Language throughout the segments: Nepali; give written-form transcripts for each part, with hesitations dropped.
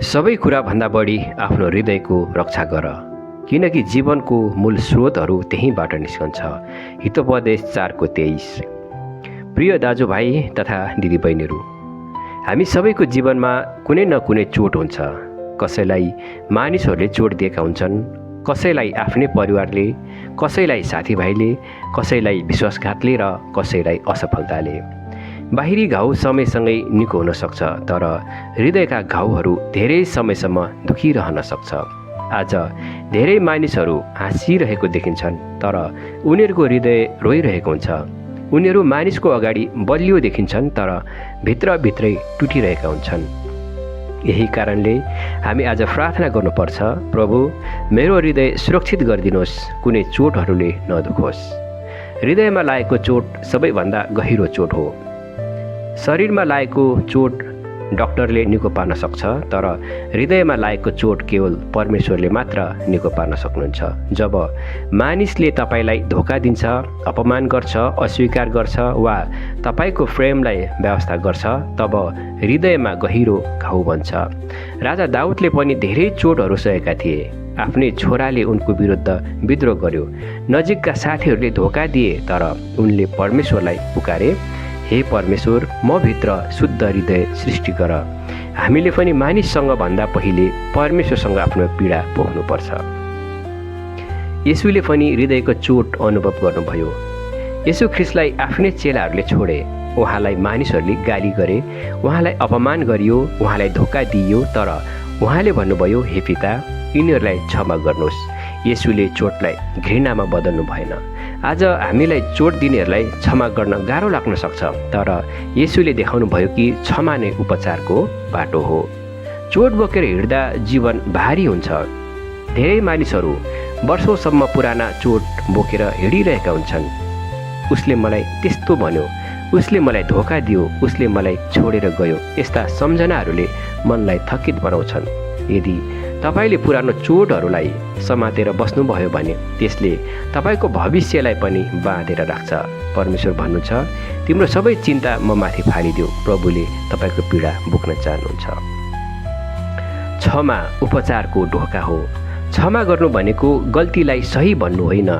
सबै कुराभन्दा बढी आफ्नो हृदयको रक्षा गर, किनकि जीवनको मूल स्रोतहरू त्यहीँबाट निस्कन्छ। हितोपदेश 4:23। प्रिय दाजुभाइ तथा दिदीबहिनीहरू, हामी सबैको जीवनमा कुनै न कुनै चोट हुन्छ। कसैलाई मानिसहरूले चोट दिएका हुन्छन्, कसैलाई आफ्नै परिवारले, कसैलाई साथीभाइले, कसैलाई विश्वासघातले र कसैलाई असफलताले। बाहिरी घाउ समयसँगै निको हुन सक्छ, तर हृदयका घाउहरू धेरै समयसम्म दुखिरहन सक्छ। आज धेरै मानिसहरू हाँसिरहेको देखिन्छन्, तर उनीहरूको हृदय रोइरहेको हुन्छ। उनीहरू मानिसको अगाडि बलियो देखिन्छन्, तर भित्रभित्रै टुटिरहेका हुन्छन्। यही कारणले हामी आज प्रार्थना गर्नुपर्छ, प्रभु मेरो हृदय सुरक्षित गरिदिनुहोस्, कुनै चोटहरूले नदुखोस्। हृदयमा लागेको चोट सबैभन्दा गहिरो चोट हो। शरीरमा लागेको चोट डाक्टरले निको पार्न सक्छ, तर हृदयमा लागेको चोट केवल परमेश्वरले मात्र निको पार्न सक्नुहुन्छ। जब मानिसले तपाईँलाई धोका दिन्छ, अपमान गर्छ, अस्वीकार गर्छ वा तपाईँको प्रेमलाई व्यवस्था गर्छ, तब हृदयमा गहिरो घाउ बन्छ। राजा दाउदले पनि धेरै चोटहरू सहेका थिए। आफ्नै छोराले उनको विरुद्ध विद्रोह गर्यो, नजिकका साथीहरूले धोका दिए, तर उनले परमेश्वरलाई पुकारे, हे परमेश्वर, म भित्र शुद्ध हृदय सृष्टि गर। हामीले पनि मानिससँग भन्दा पहिले परमेश्वरसँग आफ्नो पीडा पोख्नुपर्छ। येशूले पनि हृदयको चोट अनुभव गर्नुभयो। येशू ख्रिस्टलाई आफ्नै चेलाहरूले छोडे। उहाँलाई मानिसहरूले गाली गरे, उहाँलाई अपमान गरियो, उहाँलाई धोका दिइयो, तर उहाँले भन्नुभयो, हे पिता, यिनीहरूलाई क्षमा गर्नुहोस्। येशूले चोटलाई घृणामा बदल्नु भएन। आज हामीलाई चोट दिनेहरूलाई क्षमा गर्न गाह्रो लाग्न सक्छ, तर येशूले देखाउनु भयो कि क्षमा नै उपचारको बाटो हो। चोट बोकेर हिँड्दा जीवन भारी हुन्छ। धेरै मानिसहरू वर्षौँसम्म पुराना चोट बोकेर हिँडिरहेका हुन्छन्। उसले मलाई त्यस्तो भन्यो, उसले मलाई धोका दियो, उसले मलाई छोडेर गयो, यस्ता सम्झनाहरूले मनलाई थकित बनाउँछन्। यदि तपाईँले पुरानो चोटहरूलाई समातेर बस्नुभयो भने त्यसले तपाईँको भविष्यलाई पनि बाँधेर राख्छ। परमेश्वर भन्नुहुन्छ, तिम्रो सबै चिन्ता म माथि फालिदेऊ। प्रभुले तपाईँको पीडा बोक्न चाहनुहुन्छ। क्षमा उपचारको ढोका हो। क्षमा गर्नु भनेको गल्तीलाई सही भन्नु होइन।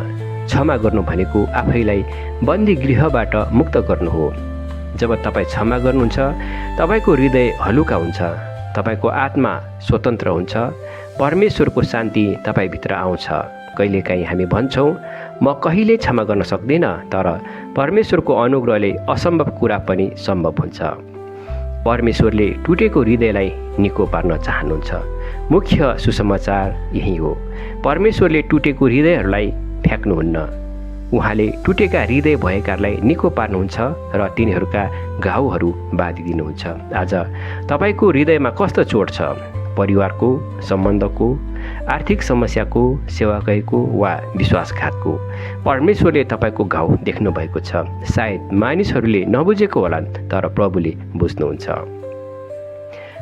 क्षमा गर्नु भनेको आफैलाई बन्दी गृहबाट मुक्त गर्नु हो। जब तपाईँ क्षमा गर्नुहुन्छ, तपाईँको हृदय हलुका हुन्छ, तपाईँको आत्मा स्वतन्त्र हुन्छ, परमेश्वरको शान्ति तपाईँभित्र आउँछ। कहिलेकाहीँ हामी भन्छौँ, म कहिले क्षमा गर्न सक्दिनँ, तर परमेश्वरको अनुग्रहले असम्भव कुरा पनि सम्भव हुन्छ। परमेश्वरले टुटेको हृदयलाई निको पार्न चाहनुहुन्छ। मुख्य सुसमाचार यही हो, परमेश्वरले टुटेको हृदयहरूलाई फ्याँक्नुहुन्न। उहाँले टुटेका हृदय भएकाहरूलाई निको पार्नुहुन्छ र तिनीहरूका घाउहरू बाँधिदिनुहुन्छ। आज तपाईँको हृदयमा कस्तो चोट छ? परिवारको, सम्बन्धको, आर्थिक समस्याको, सेवाकैको वा विश्वासघातको? परमेश्वरले तपाईँको घाउ देख्नुभएको छ। सायद मानिसहरूले नबुझेको होला, तर प्रभुले बुझ्नुहुन्छ।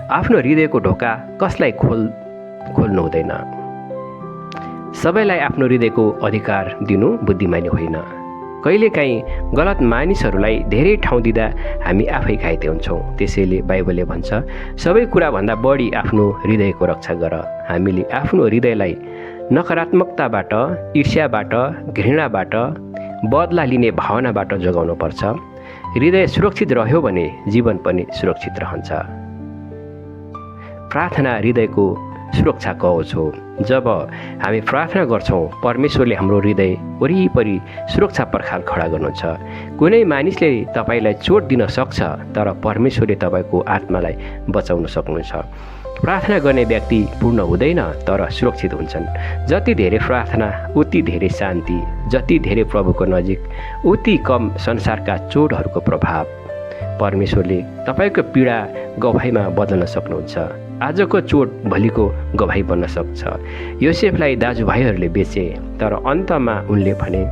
आफ्नो हृदयको ढोका कसलाई खोल्नु हुँदैन। सबैलाई आफ्नो हृदयको अधिकार दिनु बुद्धिमानी होइन। कहिलेकाहीँ गलत मानिसहरूलाई धेरै ठाउँ दिँदा हामी आफै घाइते हुन्छौँ। त्यसैले बाइबलले भन्छ, सबै कुराभन्दा बढी आफ्नो हृदयको रक्षा गर। हामीले आफ्नो हृदयलाई नकारात्मकताबाट, ईर्ष्याबाट, घृणाबाट, बदला लिने भावनाबाट जोगाउनुपर्छ। हृदय सुरक्षित रह्यो भने जीवन पनि सुरक्षित रहन्छ। प्रार्थना हृदयको सुरक्षा कवच हो। जब हामी प्रार्थना गर्छौँ, परमेश्वरले हाम्रो हृदय वरिपरि सुरक्षा पर्खाल खडा गर्नुहुन्छ। कुनै मानिसले तपाईँलाई चोट दिन सक्छ, तर परमेश्वरले तपाईँको आत्मालाई बचाउन सक्नुहुन्छ। प्रार्थना गर्ने व्यक्ति पूर्ण हुँदैन, तर सुरक्षित हुन्छन्। जति धेरै प्रार्थना उति धेरै शान्ति, जति धेरै प्रभुको नजिक उति कम संसारका चोटहरूको प्रभाव। परमेश्वरले तपाईँको पीडा गवाईमा बदल्न सक्नुहुन्छ। आजको चोट भोलिको गवाई बन्न सक्छ। योसेफलाई दाजुभाइहरूले बेचे, तर अन्तमा उनले भने,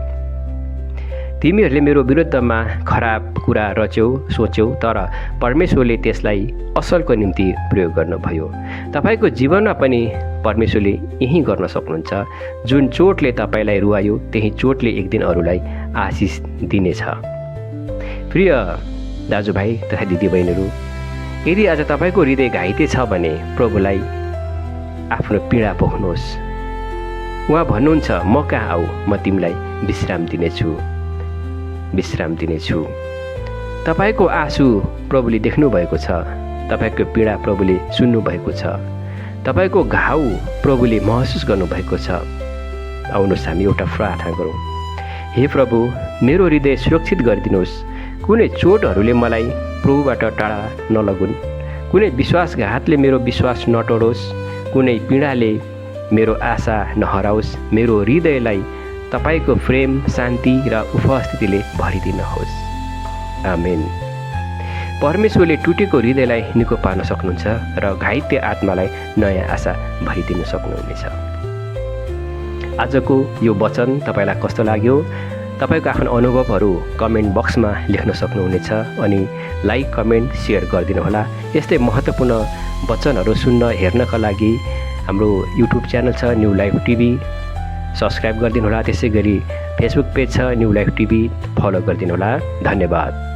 तिमीहरूले मेरो विरुद्धमा खराब कुरा रच्यौ, सोच्यौ, तर परमेश्वरले त्यसलाई असलको निम्ति प्रयोग गर्नुभयो। तपाईँको जीवनमा पनि परमेश्वरले यही गर्न सक्नुहुन्छ। जुन चोटले तपाईँलाई रुवायो, त्यही चोटले एक दिन अरूलाई आशिष दिनेछ। प्रिय दाजुभाइ तथा दिदीबहिनीहरू, यदि आज तपाईँको हृदय घाइते छ भने प्रभुलाई आफ्नो पीडा पोख्नुहोस्। उहाँ भन्नुहुन्छ, म कहाँ आऊ, म तिमीलाई विश्राम दिनेछु। तपाईँको आँसु प्रभुले देख्नुभएको छ, तपाईँको पीडा प्रभुले सुन्नुभएको छ, तपाईँको घाउ प्रभुले महसुस गर्नुभएको छ। आउनुहोस् हामी एउटा प्रार्थना गरौँ। हे प्रभु, मेरो हृदय सुरक्षित गरिदिनुहोस्। कुनै चोटहरूले मलाई प्रभुबाट टाढा नलगुन्, कुनै विश्वासघातले मेरो विश्वास नटोडोस्, कुनै पीडाले मेरो आशा नहराओस्। मेरो हृदयलाई तपाईँको प्रेम, शान्ति र उपस्थितिले भरिदिनुहोस्। आमेन। परमेश्वरले टुटेको हृदयलाई निको पार्न सक्नुहुन्छ र घाइते आत्मालाई नयाँ आशा भरिदिन सक्नुहुनेछ। आजको यो वचन तपाईँलाई कस्तो लाग्यो? तपाईँको आफ्नो अनुभवहरू कमेन्ट बक्समा लेख्न सक्नुहुनेछ अनि लाइक, कमेन्ट, सेयर गरिदिनुहोला। यस्तै महत्त्वपूर्ण वचनहरू सुन्न हेर्नका लागि हाम्रो युट्युब च्यानल छ न्यू लाइफ टिभी, सब्सक्राइब गरिदिनुहोला। त्यसै गरी फेसबुक पेज छ न्यू लाइफ टिभी, फलो गरिदिनुहोला। धन्यवाद।